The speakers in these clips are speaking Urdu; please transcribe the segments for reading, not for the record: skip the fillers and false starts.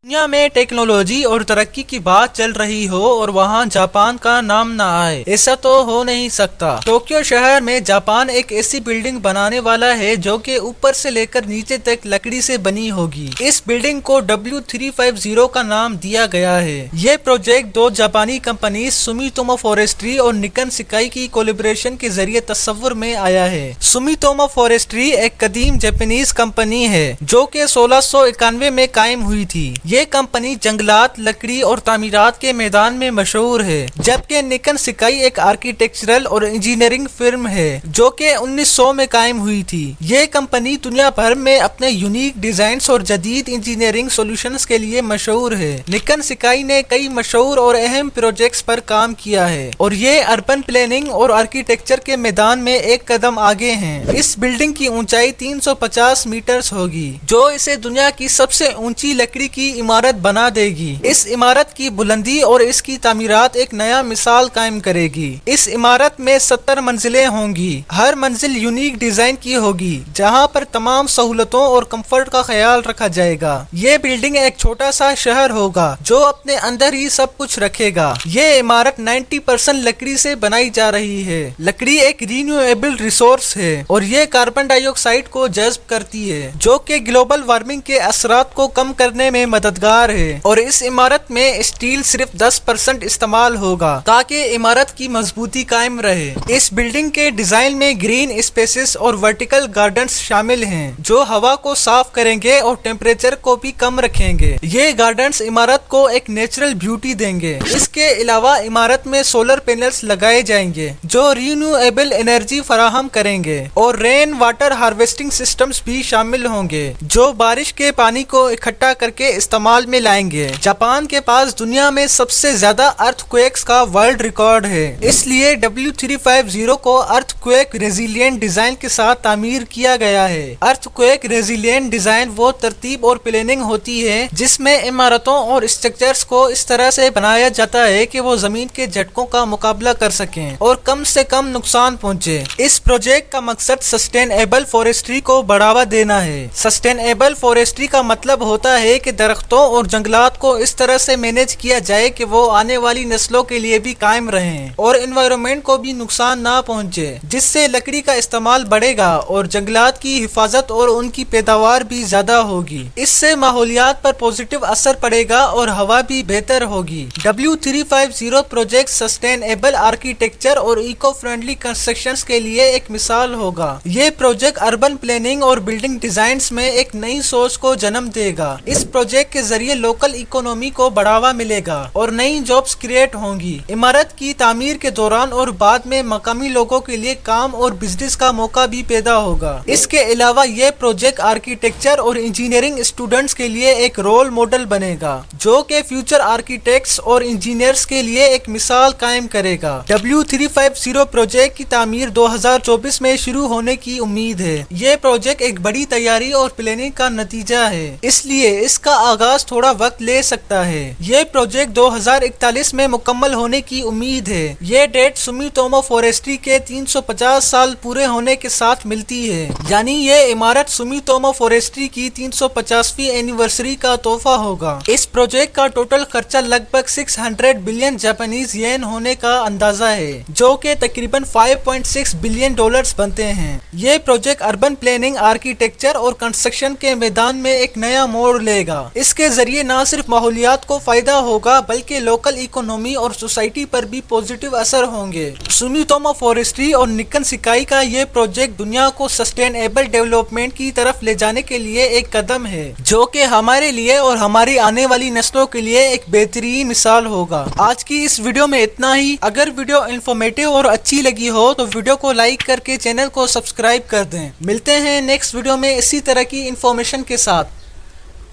دنیا میں ٹیکنالوجی اور ترقی کی بات چل رہی ہو اور وہاں جاپان کا نام نہ آئے، ایسا تو ہو نہیں سکتا۔ ٹوکیو شہر میں جاپان ایک ایسی بلڈنگ بنانے والا ہے جو کہ اوپر سے لے کر نیچے تک لکڑی سے بنی ہوگی۔ اس بلڈنگ کو W350 کا نام دیا گیا ہے۔ یہ پروجیکٹ دو جاپانی کمپنیز سومیٹومو فارسٹری اور نکن سکائی کی کولیبریشن کے ذریعے تصور میں آیا ہے۔ سومیٹومو فارسٹری ایک قدیم جاپانیز کمپنی ہے جو کہ 1691 میں قائم ہوئی تھی۔ یہ کمپنی جنگلات، لکڑی اور تعمیرات کے میدان میں مشہور ہے، جبکہ نکن سکائی ایک آرکیٹیکچرل اور انجینئرنگ فرم ہے جو کہ 1900 میں قائم ہوئی تھی۔ یہ کمپنی دنیا بھر میں اپنے یونیک ڈیزائنز اور جدید انجینئرنگ سولوشنز کے لیے مشہور ہے۔ نکن سکائی نے کئی مشہور اور اہم پروجیکٹس پر کام کیا ہے اور یہ اربن پلاننگ اور آرکیٹیکچر کے میدان میں ایک قدم آگے ہیں۔ اس بلڈنگ کی اونچائی 350 میٹرز ہوگی جو اسے دنیا کی سب سے اونچی لکڑی کی عمارت بنا دے گی۔ اس عمارت کی بلندی اور اس کی تعمیرات ایک نیا مثال قائم کرے گی۔ اس عمارت میں 70 منزلیں ہوں گی۔ ہر منزل یونیک ڈیزائن کی ہوگی جہاں پر تمام سہولتوں اور کمفرٹ کا خیال رکھا جائے گا۔ یہ بلڈنگ ایک چھوٹا سا شہر ہوگا جو اپنے اندر ہی سب کچھ رکھے گا۔ یہ عمارت 90% لکڑی سے بنائی جا رہی ہے۔ لکڑی ایک رینیویبل ریسورس ہے اور یہ کاربن ڈائی آکسائڈ کو جذب کرتی ہے جو کہ گلوبل وارمنگ کے اثرات کو کم کرنے میں مددگار ہے، اور اس عمارت میں اسٹیل صرف 10% استعمال ہوگا تاکہ عمارت کی مضبوطی قائم رہے۔ اس بلڈنگ کے ڈیزائن میں گرین اسپیسز اور ورٹیکل گارڈنز شامل ہیں جو ہوا کو صاف کریں گے اور ٹیمپریچر کو بھی کم رکھیں گے۔ یہ گارڈنز عمارت کو ایک نیچرل بیوٹی دیں گے۔ اس کے علاوہ عمارت میں سولر پینلز لگائے جائیں گے جو رینیویبل انرجی فراہم کریں گے، اور رین واٹر ہارویسٹنگ سسٹمز بھی شامل ہوں گے جو بارش کے پانی کو اکٹھا کر کے استعمال میں لائیں گے۔ جاپان کے پاس دنیا میں سب سے زیادہ ارتھ کویکس کا ورلڈ ریکارڈ ہے، اس لیے W350 کو ارتھ کویک ریزیلینٹ ڈیزائن کے ساتھ تعمیر کیا گیا ہے۔ ارتھ کویک ریزیلینٹ ڈیزائن وہ ترتیب اور پلاننگ ہوتی ہے جس میں عمارتوں اور اسٹرکچرز کو اس طرح سے بنایا جاتا ہے کہ وہ زمین کے جھٹکوں کا مقابلہ کر سکیں اور کم سے کم نقصان پہنچے۔ اس پروجیکٹ کا مقصد سسٹینیبل فارسٹری کو بڑھاوا دینا ہے۔ سسٹینیبل فارسٹری کا مطلب ہوتا ہے کہ درختوں اور جنگلات کو اس طرح سے مینج کیا جائے کہ وہ آنے والی نسلوں کے لیے بھی قائم رہیں اور انوائرمنٹ کو بھی نقصان نہ پہنچے، جس سے لکڑی کا استعمال بڑھے گا اور جنگلات کی حفاظت اور ان کی پیداوار بھی زیادہ ہوگی۔ اس سے ماحولیات پر پازیٹیو اثر پڑے گا اور ہوا بھی بہتر ہوگی۔ W350 پروجیکٹ سسٹینیبل آرکیٹیکچر اور ایکو فرینڈلی کنسٹرکشنز کے لیے ایک مثال ہوگا۔ یہ پروجیکٹ اربن پلاننگ اور بلڈنگ ڈیزائنز میں ایک نئی سوچ کو جنم دے گا۔ اس پروجیکٹ کے ذریعے لوکل اکانومی کو بڑھاوا ملے گا اور نئی جابز کریٹ ہوں گی۔ عمارت کی تعمیر کے دوران اور بعد میں مقامی لوگوں کے لیے کام اور بزنس کا موقع بھی پیدا ہوگا۔ اس کے علاوہ یہ پروجیکٹ آرکیٹیکچر اور انجینئرنگ اسٹوڈنٹس کے لیے ایک رول ماڈل بنے گا جو کہ فیوچر آرکیٹیکٹس اور انجینئرز کے لیے ایک مثال قائم کرے گا۔ W350 پروجیکٹ کی تعمیر 2024 میں شروع ہونے کی امید ہے۔ یہ پروجیکٹ ایک بڑی تیاری اور پلاننگ کا نتیجہ ہے، اس لیے اس کا آغاز تھوڑا وقت لے سکتا ہے۔ یہ پروجیکٹ 2041 میں مکمل ہونے کی امید ہے۔ یہ ڈیٹ سومیٹومو فارسٹری کے 350 سال پورے ہونے کے ساتھ ملتی ہے، یعنی یہ عمارت سومیٹومو فارسٹری کی 350ویں اینیورسری کا تحفہ ہوگا۔ اس پروجیکٹ کا ٹوٹل خرچہ لگ بھگ 600 بلین جاپانیز ین ہونے کا اندازہ ہے، جو کہ تقریباً $5.6 بلین بنتے ہیں۔ یہ پروجیکٹ اربن پلاننگ، آرکیٹیکچر اور کنسٹرکشن کے میدان میں ایک نیا موڑ لے گا۔ اس کے ذریعے نہ صرف ماحولیات کو فائدہ ہوگا بلکہ لوکل اکانومی اور سوسائٹی پر بھی پازیٹیو اثر ہوں گے۔ سومیٹومو فارسٹری اور نکن سکائی کا یہ پروجیکٹ دنیا کو سسٹینیبل ڈیولپمنٹ کی طرف لے جانے کے لیے ایک قدم ہے جو کہ ہمارے لیے اور ہماری آنے والی نسلوں کے لیے ایک بہترین مثال ہوگا۔ آج کی اس ویڈیو میں اتنا ہی۔ اگر ویڈیو انفارمیٹیو اور اچھی لگی ہو تو ویڈیو کو لائک کر کے چینل کو سبسکرائب کر دیں۔ ملتے ہیں نیکسٹ ویڈیو میں اسی طرح کی انفارمیشن کے ساتھ۔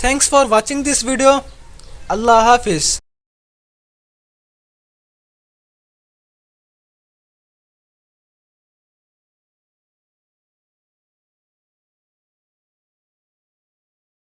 Thanks for watching this video. Allah Hafiz.